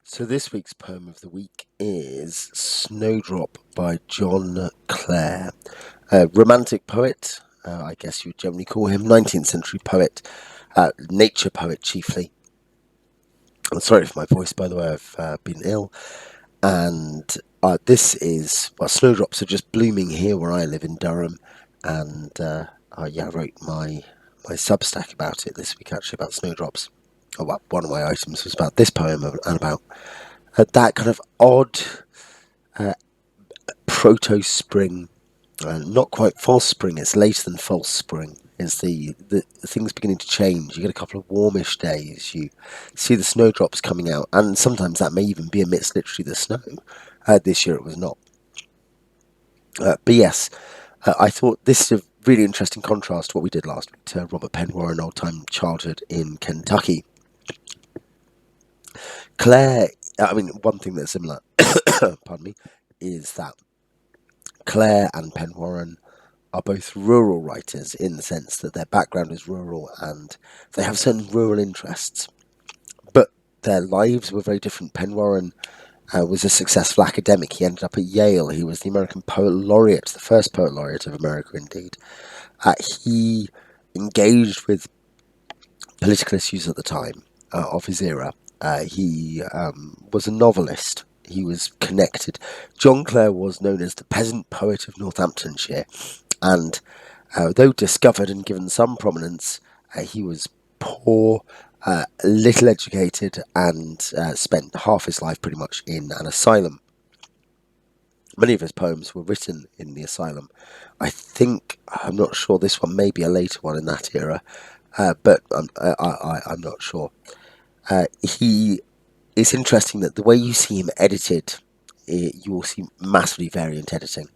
So this week's poem of the week is Snowdrop by John Clare, a romantic poet, I guess you would generally call him, 19th century poet, nature poet chiefly. I'm sorry for my voice, by the way, I've been ill. And this is, well, snowdrops are just blooming here where I live in Durham. And I wrote my Substack about it this week, actually, about snowdrops. Oh, well, one of my items was about this poem and about that kind of odd proto-spring, not quite false spring, it's later than false spring. Is the things beginning to change. You get a couple of warmish days. You see the snowdrops coming out, and sometimes that may even be amidst literally the snow. This year it was not. But yes, I thought this is a really interesting contrast to what we did last week to Robert Penn Old Time Childhood in Kentucky. Clare, I mean, one thing that's similar, pardon me, is that Clare and Penn are both rural writers in the sense that their background is rural and they have certain rural interests. But their lives were very different. Penn was a successful academic. He ended up at Yale. He was the American Poet Laureate, the first Poet Laureate of America, indeed. He engaged with political issues at the time of his era. He was a novelist. He was connected. John Clare was known as the peasant poet of Northamptonshire, and though discovered and given some prominence, he was poor, little educated, and spent half his life pretty much in an asylum. Many of his poems were written in the asylum. I'm not sure, this one may be a later one in that era, but I'm not sure. It's interesting that the way you see him edited, you will see massively variant editing.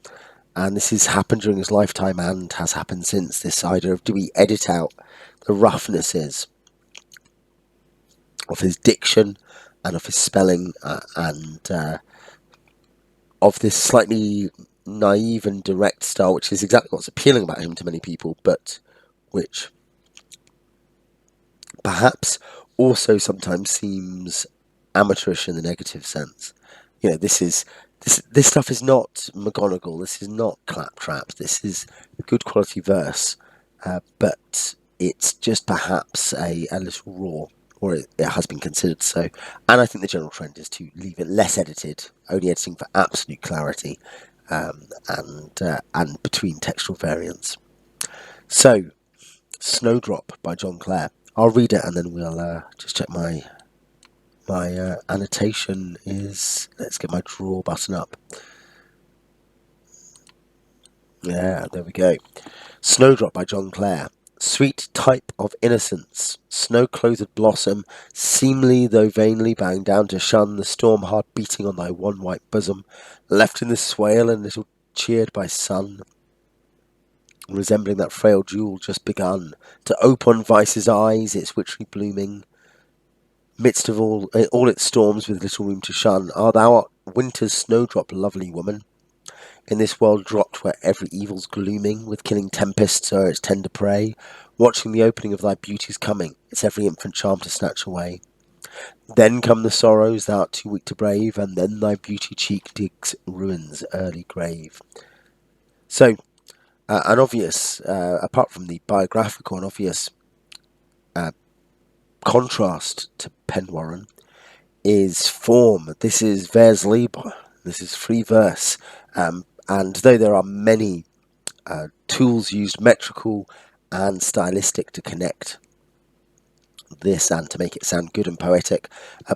And this has happened during his lifetime and has happened since. This idea of, do we edit out the roughnesses of his diction and of his spelling and of this slightly naive and direct style, which is exactly what's appealing about him to many people, but which perhaps also sometimes seems amateurish in the negative sense. You know, this stuff is not McGonagall. This is not claptrap. This is good quality verse, but it's just perhaps a little raw, or it has been considered so. And I think the general trend is to leave it less edited, only editing for absolute clarity, and between textual variants. So, Snowdrop by John Clare. I'll read it and then we'll just check my annotation is. Let's get my draw button up. Yeah, there we go. Snowdrop by John Clare. Sweet type of innocence, snow-clothed blossom, seemly though vainly bowing down to shun the storm hard beating on thy one white bosom, left in the swale and little cheered by sun, resembling that frail jewel just begun to ope on vice's eyes, its witchery blooming, midst of all its storms with little room to shun. Ah, thou art winter's snowdrop, lovely woman, in this world dropped where every evil's glooming, with killing tempests o'er its tender prey, watching the opening of thy beauty's coming, its every infant charm to snatch away. Then come the sorrows thou art too weak to brave, and then thy beauty cheek digs ruin's early grave. So, an obvious, apart from the biographical, an obvious contrast to Penn is form. This is Versliebe. This is free verse. And though there are many tools used, metrical and stylistic, to connect this and to make it sound good and poetic,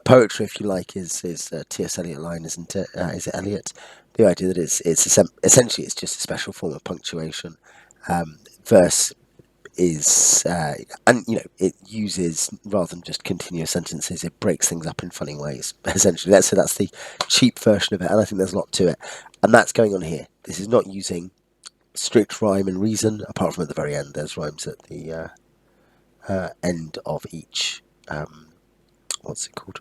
poetry, if you like, is a T.S. Eliot line, isn't it? Is it Eliot? The idea that it's essentially it's just a special form of punctuation. Verse is, and it uses, rather than just continuous sentences, it breaks things up in funny ways. Essentially, let's say that's the cheap version of it, and I think there's a lot to it, and that's going on here. This is not using strict rhyme and reason, apart from at the very end. There's rhymes at the end of each what's it called?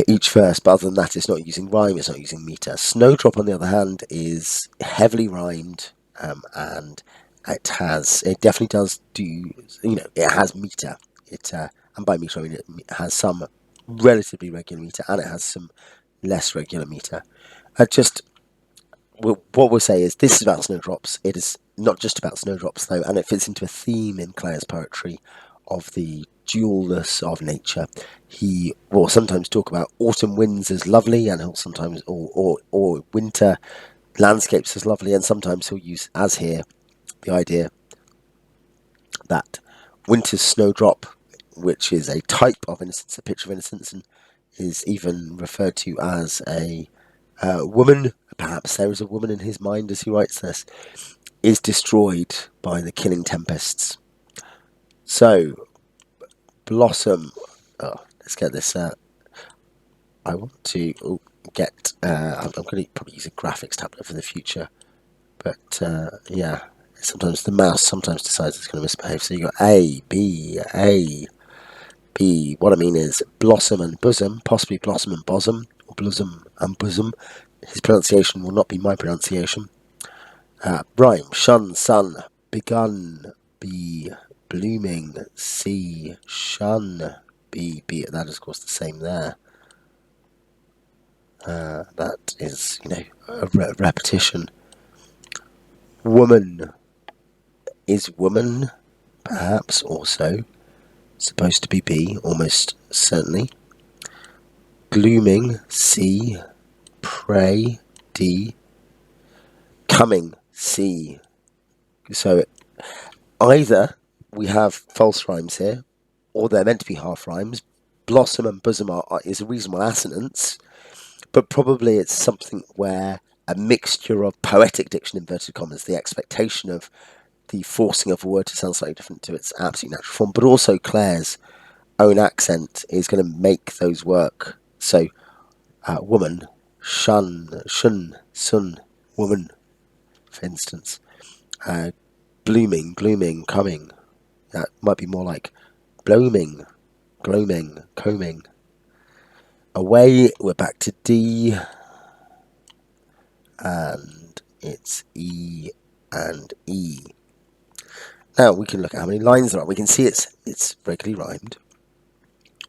Each verse, but other than that, it's not using rhyme, it's not using meter. Snowdrop, on the other hand, is heavily rhymed, and it definitely does do, it has meter. And by meter I mean it has some relatively regular meter, and it has some less regular meter. Just what we'll say is this is about snowdrops. It is not just about snowdrops though, and it fits into a theme in Clare's poetry of the dualness of nature. He will sometimes talk about autumn winds as lovely, and he'll sometimes or winter landscapes as lovely, and sometimes he'll use, as here, the idea that winter's snowdrop, which is a type of innocence, a picture of innocence, and is even referred to as a woman. Perhaps there is a woman in his mind as he writes this, is destroyed by the killing tempests. So, blossom. Oh, let's get this. I want to get. I'm going to probably use a graphics tablet for the future, but yeah. Sometimes the mouse sometimes decides it's going to misbehave. So you got A, B, A, B. What I mean is blossom and bosom, possibly blossom and bosom, or blossom and bosom. His pronunciation will not be my pronunciation. Rhyme: shun, sun, begun, be, blooming, see, shun, be. That is, of course, the same there. That is, a repetition. Woman is woman, perhaps also supposed to be, almost certainly. Glooming, C. Pray, D. Coming, C. So either we have false rhymes here, or they're meant to be half rhymes. Blossom and bosom is a reasonable assonance, but probably it's something where a mixture of poetic diction, inverted commas, the expectation of the forcing of a word to sound slightly different to its absolute natural form, but also Clare's own accent is going to make those work. So, woman, shun, sun, woman, for instance. Blooming, glooming, coming. That might be more like blooming, gloaming, combing. Away, we're back to D, and it's E and E. Now we can look at how many lines there are. We can see it's regularly rhymed.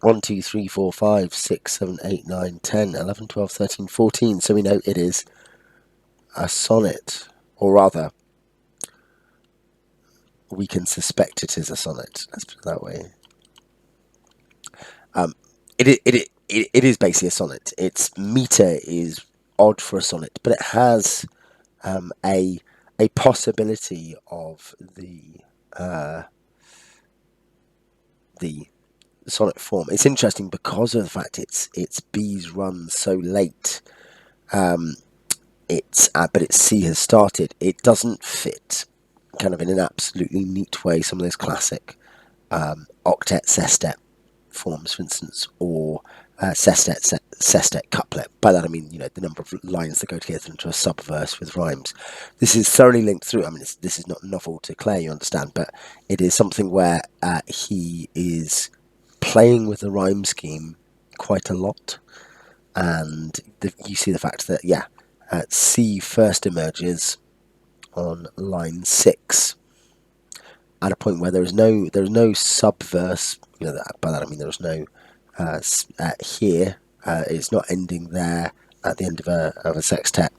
1, 2, 3, 4, 5, 6, 7, 8, 9, 10, 11, 12, 13, 14. So we know it is a sonnet, or rather, we can suspect it is a sonnet. Let's put it that way. It is basically a sonnet. Its meter is odd for a sonnet, but it has a possibility of the sonnet form. It's interesting because of the fact its B's run so late. But its C has started. It doesn't fit kind of in an absolutely neat way some of those classic octet sestet forms, for instance, or sestet couplet. By that I mean, the number of lines that go together into a subverse with rhymes. This is thoroughly linked through. I mean, this is not novel to Clare, you understand, but it is something where he is playing with the rhyme scheme quite a lot, and you see the fact that C first emerges on line 6 at a point where there is no subverse. By that I mean there is no here. It's not ending there at the end of a sextet,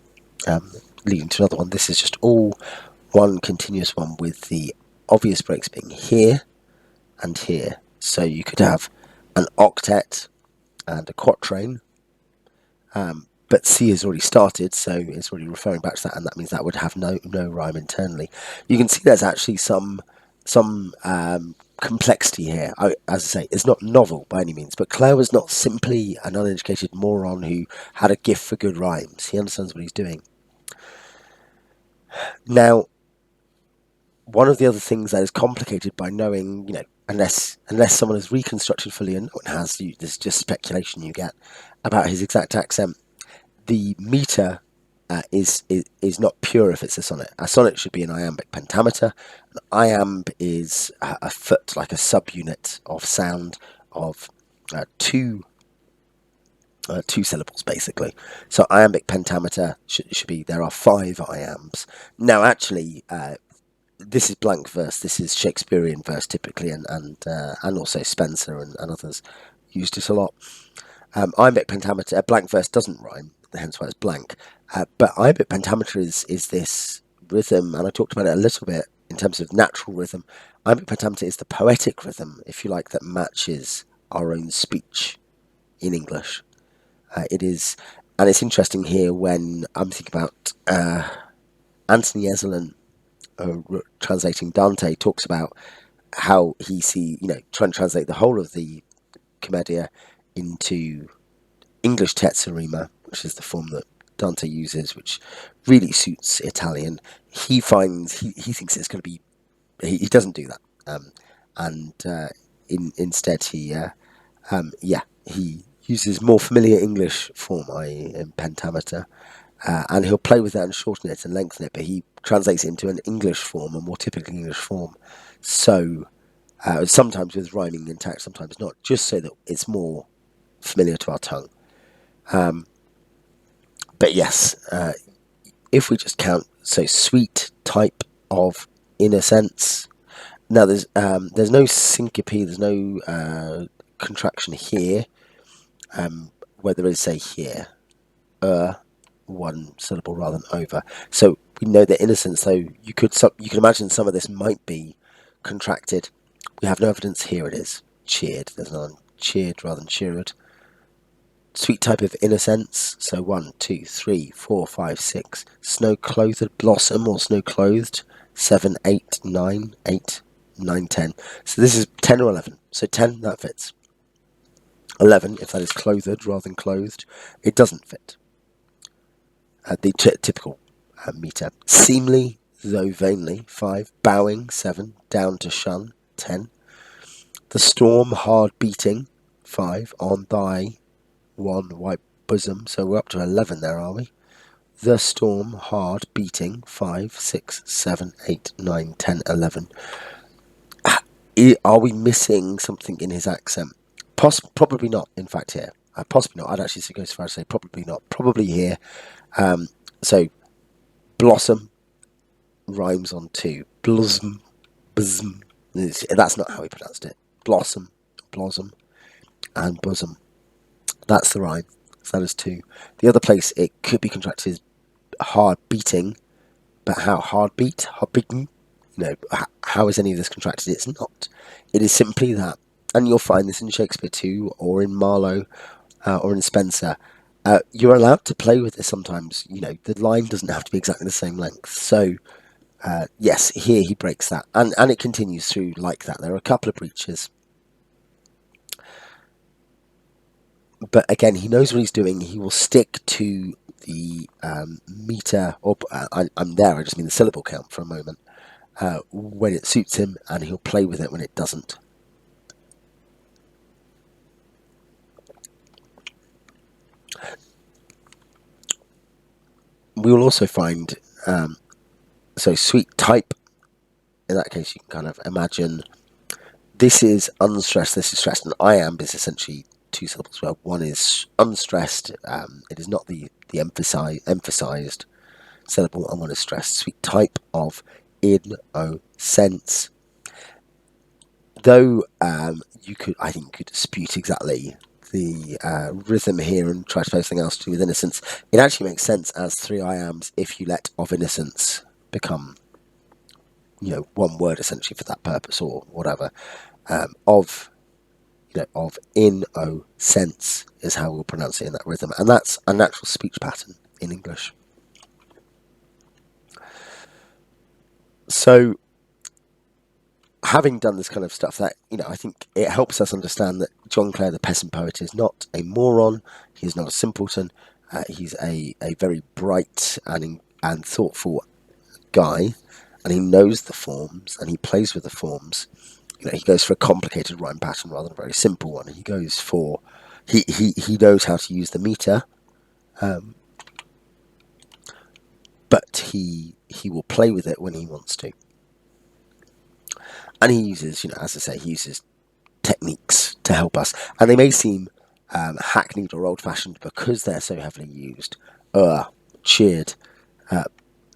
leading to another one. This is just all one continuous one with the obvious breaks being here and here. So you could have an octet and a quatrain, but C has already started, so it's already referring back to that, and that means that would have no rhyme internally. You can see there's actually some complexity here. As I say, it's not novel by any means, but Clare was not simply an uneducated moron who had a gift for good rhymes. He understands what he's doing. Now, one of the other things that is complicated by knowing, unless someone has reconstructed fully, and no one has, there's just speculation you get about his exact accent. The meter is not pure if it's a sonnet. A sonnet should be an iambic pentameter. An iamb is a foot, like a subunit of sound of two syllables, basically. So iambic pentameter should be, there are 5 iambs. Now, actually, this is blank verse. This is Shakespearean verse typically, and also Spenser and others used it a lot. Iambic pentameter, blank verse doesn't rhyme, hence why it's blank. But iambic pentameter is this rhythm, and I talked about it a little bit in terms of natural rhythm. Iambic pentameter is the poetic rhythm, if you like, that matches our own speech in English. It is, and it's interesting here when I'm thinking about Anthony Ezelin translating Dante, talks about how trying to translate the whole of the Commedia into English terza rima, which is the form that Dante uses, which really suits Italian. He finds he thinks it's going to be. He doesn't do that, and instead he uses more familiar English form, i.e. in pentameter, and he'll play with that and shorten it and lengthen it, but he translates it into an English form, a more typical English form. So sometimes with rhyming intact, sometimes not, just so that it's more familiar to our tongue. But yes, if we just count, so sweet type of inner sense. Now there's no syncope, there's no contraction here, where there is, say, here, one syllable rather than over. So we know that innocence, though you could imagine some of this might be contracted. We have no evidence. Here it is, cheered. There's none. Cheered rather than cheered. Sweet type of innocence. So 1, 2, 3, 4, 5, 6. Snow clothed blossom or snow clothed. 7, 8, 9, 8, 9, 10. So this is 10 or 11. So 10, that fits. 11, if that is clothed rather than clothed, it doesn't fit. The typical meter. Seemly, though vainly, 5. Bowing, 7. Down to shun, 10. The storm hard beating, 5. On thy, 1. White bosom, so we're up to 11 there, are we? The storm hard beating, 5, 6, 7, 8, 9, 10, 11. Are we missing something in his accent? Probably not, in fact, here. Possibly not. I'd actually go as far as to say probably not. Probably here. So, blossom rhymes on 2. Blossom. Bosom. That's not how he pronounced it. Blossom. Blossom. And bosom. That's the rhyme. So that is 2. The other place it could be contracted is hard beating. But how? Hard beat? Hard beaten? How is any of this contracted? It's not. It is simply that. And you'll find this in Shakespeare too, or in Marlowe, or in Spenser. You're allowed to play with this sometimes. The line doesn't have to be exactly the same length. So, yes, here he breaks that. And it continues through like that. There are a couple of breaches. But again, he knows what he's doing. He will stick to the meter, or I'm there, I just mean the syllable count for a moment, when it suits him, and he'll play with it when it doesn't. We will also find, so sweet type, in that case you can kind of imagine, this is unstressed, this is stressed, and iamb is essentially 2 syllables. Well, one is unstressed, it is not the emphasized syllable, and one is stressed. Sweet type of in o sense. Though you could dispute exactly the rhythm here and try to play something else to do with innocence. It actually makes sense as 3 iambs if you let of innocence become, one word essentially for that purpose or whatever. Of in o sense is how we'll pronounce it in that rhythm, and that's a natural speech pattern in English. So, having done this kind of stuff, that I think it helps us understand that John Clare, the peasant poet, is not a moron. He is not a simpleton. He's a very bright and thoughtful guy, and he knows the forms and he plays with the forms. He goes for a complicated rhyme pattern rather than a very simple one. He goes for he knows how to use the meter, but he will play with it when he wants to. And he uses, as I say, he uses techniques to help us. And they may seem hackneyed or old-fashioned because they're so heavily used. Cheered.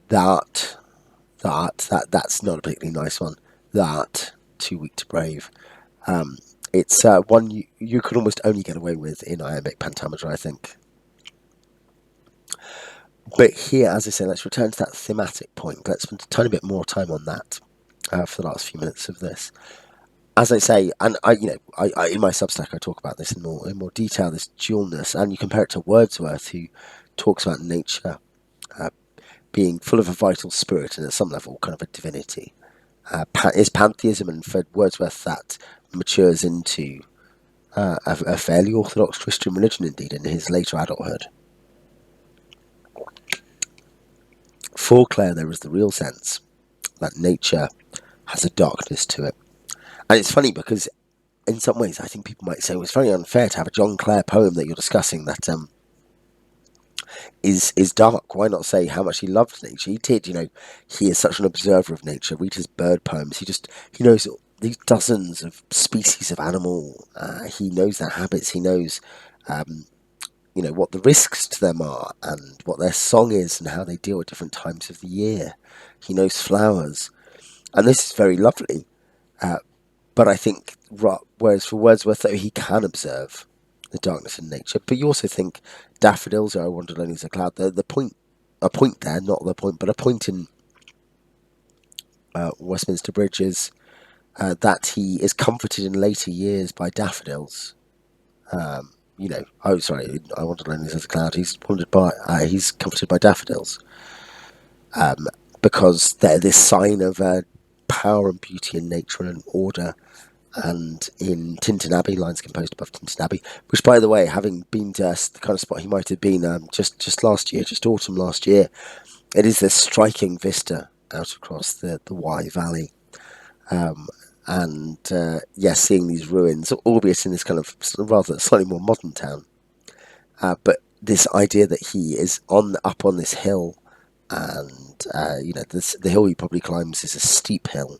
That's not a particularly nice one. That, too weak to brave. It's one you could almost only get away with in iambic pentameter, I think. But here, as I say, let's return to that thematic point. Let's spend a tiny bit more time on that for the last few minutes of this. As I say, and I in my Substack I talk about this in more detail, this dualness, and you compare it to Wordsworth, who talks about nature uh, being full of a vital spirit and at some level kind of a divinity. Is pantheism, and for Wordsworth that matures into a fairly orthodox Christian religion indeed in his later adulthood. For Clare, there is the real sense that nature has a darkness to it. And it's funny because in some ways I think people might say, well, it's very unfair to have a John Clare poem that you're discussing that is dark. Why not say how much he loved nature? He did, he is such an observer of nature. Read his bird poems. He knows these dozens of species of animal. He knows their habits. He knows what the risks to them are and what their song is and how they deal at different times of the year. He knows flowers. And this is very lovely. But I think, whereas for Wordsworth, though, he can observe the darkness in nature. But you also think daffodils are I wandered only as a cloud. A point there, not the point, but a point in Westminster Bridge is that he is comforted in later years by daffodils. Sorry, I wandered only as a cloud. He's comforted by daffodils because they're this sign of power and beauty in nature and order. And in Tintin Abbey, lines composed above Tintin Abbey, which, by the way, having been to the kind of spot he might have been just last year, just autumn last year, it is this striking vista out across the Wye Valley. Seeing these ruins, albeit in this kind of rather slightly more modern town, but this idea that he is up on this hill, and the hill he probably climbs is a steep hill.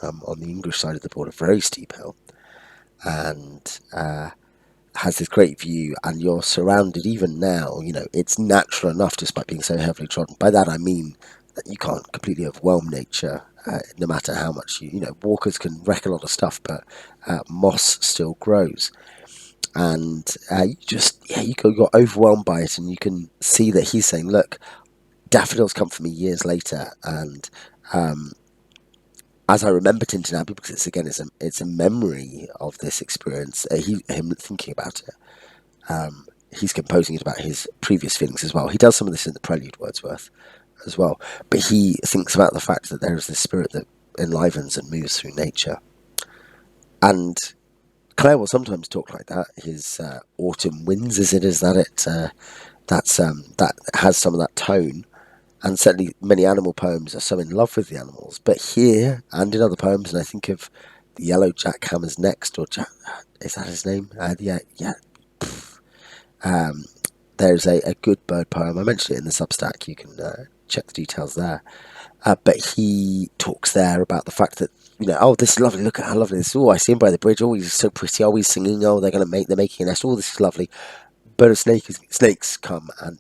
On the English side of the border, very steep hill, and has this great view, and you're surrounded even now, it's natural enough despite being so heavily trodden. By that I mean that you can't completely overwhelm nature, no matter how much walkers can wreck a lot of stuff, but moss still grows. And you're overwhelmed by it, and you can see that he's saying, look, daffodils come for me years later, and as I remember Tintin Abbey, because it's a memory of this experience, him thinking about it. He's composing it about his previous feelings as well. He does some of this in the Prelude, Wordsworth, as well. But he thinks about the fact that there is this spirit that enlivens and moves through nature. And Clare will sometimes talk like that. His Autumn Winds, that has some of that tone. And certainly many animal poems are so in love with the animals. But here, and in other poems, and I think of the Yellow Jackhammer's Next, or is that his name? There's a good bird poem. I mentioned it in the Substack. You can check the details there. But he talks there about the fact that, this is lovely. Look at how lovely this is. Oh, I see him by the bridge. Oh, he's so pretty. Oh, he's singing. Oh, they're making a nest. Oh, this is lovely. But snakes come and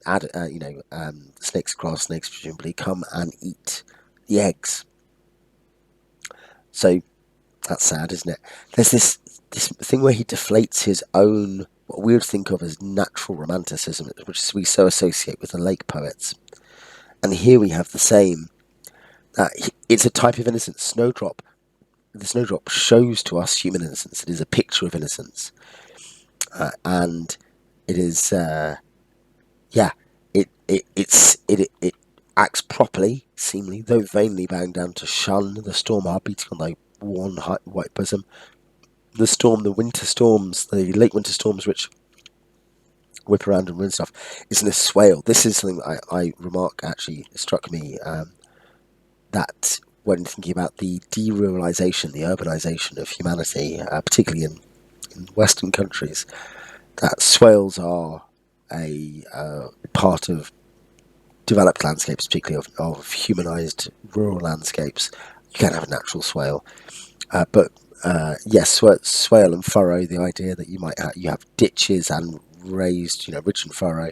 snakes, grass snakes presumably, come and eat the eggs. So that's sad, isn't it? There's this thing where he deflates his own, what we would think of as natural romanticism, which we so associate with the lake poets. And here we have the same. It's a type of innocence. Snowdrop. The Snowdrop shows to us human innocence. It is a picture of innocence, and it is, it acts properly, seemingly, though vainly bowing down to shun the storm are beating on thy worn white bosom. The winter storms, the late winter storms which whip around and ruin stuff, isn't a swale. This is something that I remark, actually, struck me, that when thinking about the deruralization, the urbanization of humanity, particularly in Western countries, that swales are a part of developed landscapes, particularly of humanized rural landscapes. You can't have a natural swale. Yes, swale and furrow, the idea that you have ditches and raised, ridge and furrow,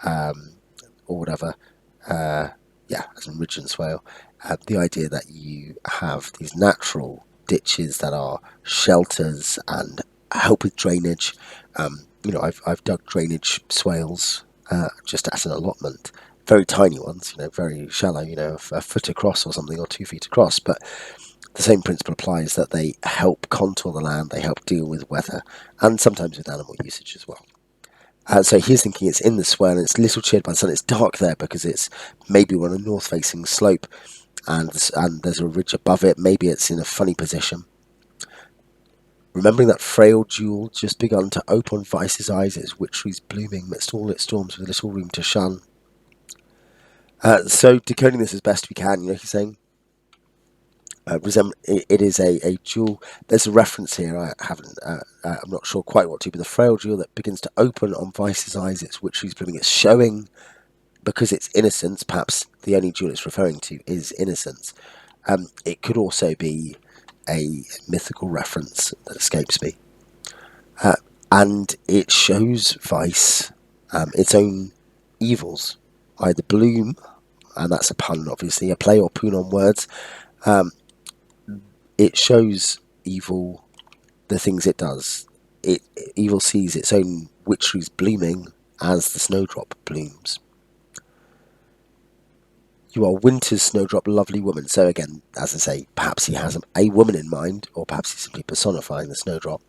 or whatever, as in ridge and swale, the idea that you have these natural ditches that are shelters and help with drainage. I've dug drainage swales just at an allotment, very tiny ones, very shallow, a foot across or something, or 2 feet across. But the same principle applies, that they help contour the land, they help deal with weather, and sometimes with animal usage as well. So he's thinking it's in the swale, and it's a little cheered by the sun. It's dark there because it's maybe on a north-facing slope, and there's a ridge above it. Maybe it's in a funny position. Remembering that frail jewel just begun to open Vice's eyes, its witcheries blooming midst all its storms with little room to shun. So decoding this as best we can, he's saying it is a jewel. There's a reference here. I'm not sure quite what to, but the frail jewel that begins to open on Vice's eyes, its witcheries blooming. It's showing, because it's innocence. Perhaps the only jewel it's referring to is innocence. It could also be a mythical reference that escapes me. And it shows Vice its own evils. Either bloom, and that's a pun, obviously, a play or pun on words. It shows evil the things it does. Evil sees its own witcheries blooming as the snowdrop blooms. You are winter's snowdrop, lovely woman. So again, as I say, perhaps he has a woman in mind, or perhaps he's simply personifying the snowdrop.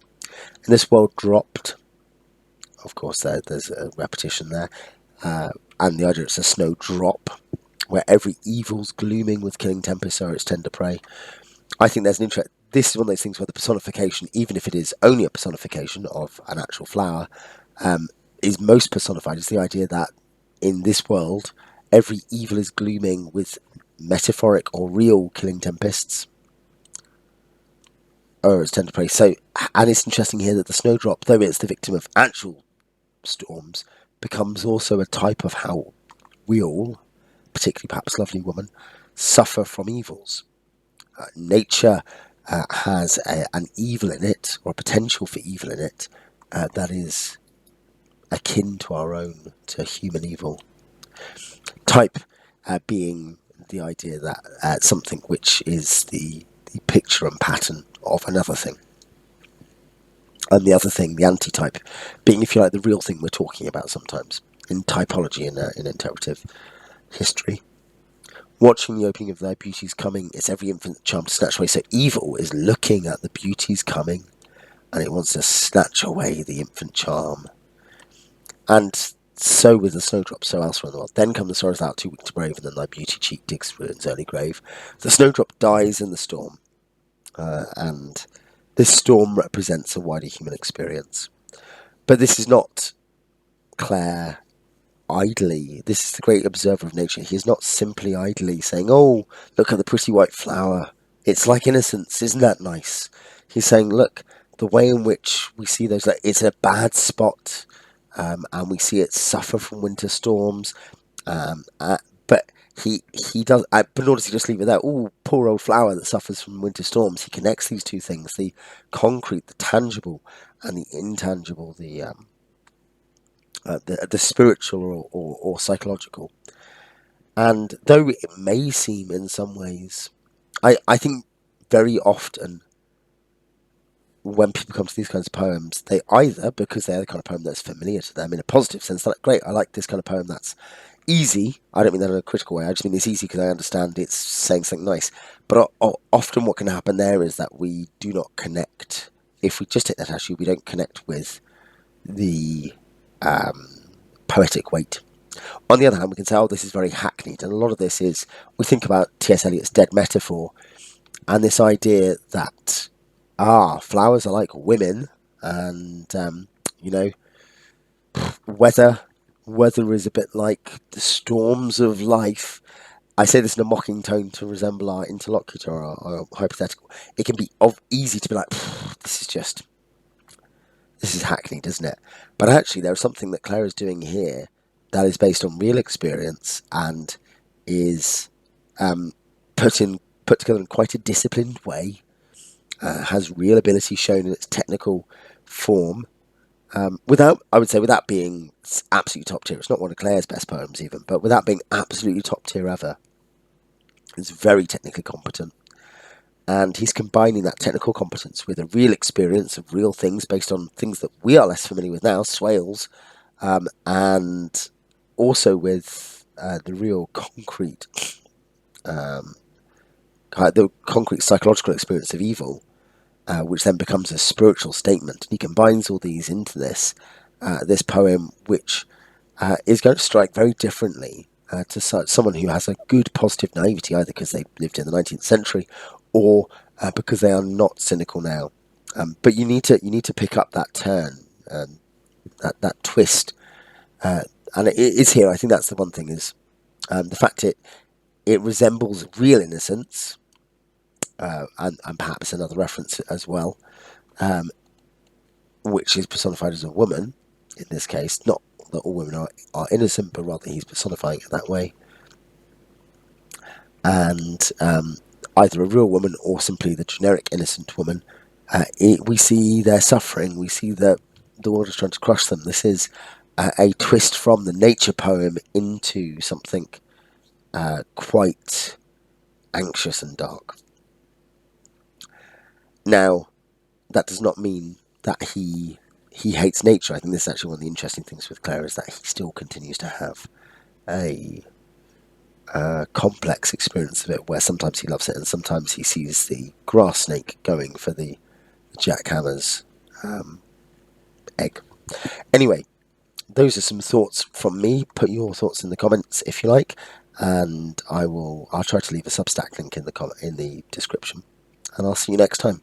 In this world dropped, of course, there's a repetition there, and the idea it's a snowdrop, where every evil's glooming with killing tempests are its tender prey. I think there's an interest. This is one of those things where the personification, even if it is only a personification of an actual flower, is most personified. Is the idea that in this world, every evil is glooming with metaphoric or real killing tempests, or its tender prey. So, and it's interesting here that the snowdrop, though it's the victim of actual storms, becomes also a type of how we all, particularly perhaps lovely woman, suffer from evils. Nature has an evil in it, or a potential for evil in it, that is akin to our own, to human evil. Type being the idea that something which is the picture and pattern of another thing. And the other thing, the antitype, being, if you like, the real thing we're talking about sometimes in typology, in interpretive history. Watching the opening of thy beauty's coming, it's every infant charm to snatch away. So evil is looking at the beauty's coming, and it wants to snatch away the infant charm. And so with the snowdrop, so elsewhere in the world. Then come the sorrows thou too weak to brave, and then thy beauty cheek digs ruin's early grave. The snowdrop dies in the storm, and this storm represents a wider human experience. But this is not Clare idly. This is the great observer of nature. He is not simply idly saying, "Oh, look at the pretty white flower. It's like innocence. Isn't that nice?" He's saying, "Look, the way in which we see those, like, it's a bad spot, and we see it suffer from winter storms. But he does. But nor does he just leave it there. Oh, poor old flower that suffers from winter storms." He connects these two things: the concrete, the tangible, and the intangible, the spiritual or psychological. And though it may seem in some ways, I think very often when people come to these kinds of poems, they either, because they're the kind of poem that's familiar to them in a positive sense, they're like, great, I like this kind of poem that's easy. I don't mean that in a critical way. I just mean it's easy because I understand it's saying something nice. But often what can happen there is that we do not connect. If we just take that attitude, we don't connect with the poetic weight. On the other hand, we can say, oh, this is very hackneyed. And a lot of this is, we think about T.S. Eliot's dead metaphor, and this idea that, flowers are like women, and, weather is a bit like the storms of life. I say this in a mocking tone to resemble our interlocutor, or hypothetical. It can be easy to be like, this is hackneyed, isn't it? But actually, there is something that Clare is doing here that is based on real experience and is put together in quite a disciplined way, has real ability shown in its technical form, without being absolutely top tier. It's not one of Clare's best poems even, but without being absolutely top tier ever. It's very technically competent. And he's combining that technical competence with a real experience of real things based on things that we are less familiar with now, swales, and also with the real concrete, the concrete psychological experience of evil, which then becomes a spiritual statement. And he combines all these into this poem, which is going to strike very differently to someone who has a good positive naivety, either because they lived in the 19th century or because they are not cynical now. But you need to pick up that turn, that twist, and it is here. I think that's the one thing is the fact it resembles real innocence, and perhaps another reference as well, which is personified as a woman in this case. Not that all women are innocent, but rather he's personifying it that way. And either a real woman or simply the generic innocent woman, we see their suffering. We see that the world is trying to crush them. This is a twist from the nature poem into something quite anxious and dark. Now, that does not mean that he hates nature. I think this is actually one of the interesting things with Clare, is that he still continues to have a complex experience of it, where sometimes he loves it and sometimes he sees the grass snake going for the jackhammer's egg. Anyway, those are some thoughts from me. Put your thoughts in the comments if you like, and I'll try to leave a Substack link in the description, and I'll see you next time.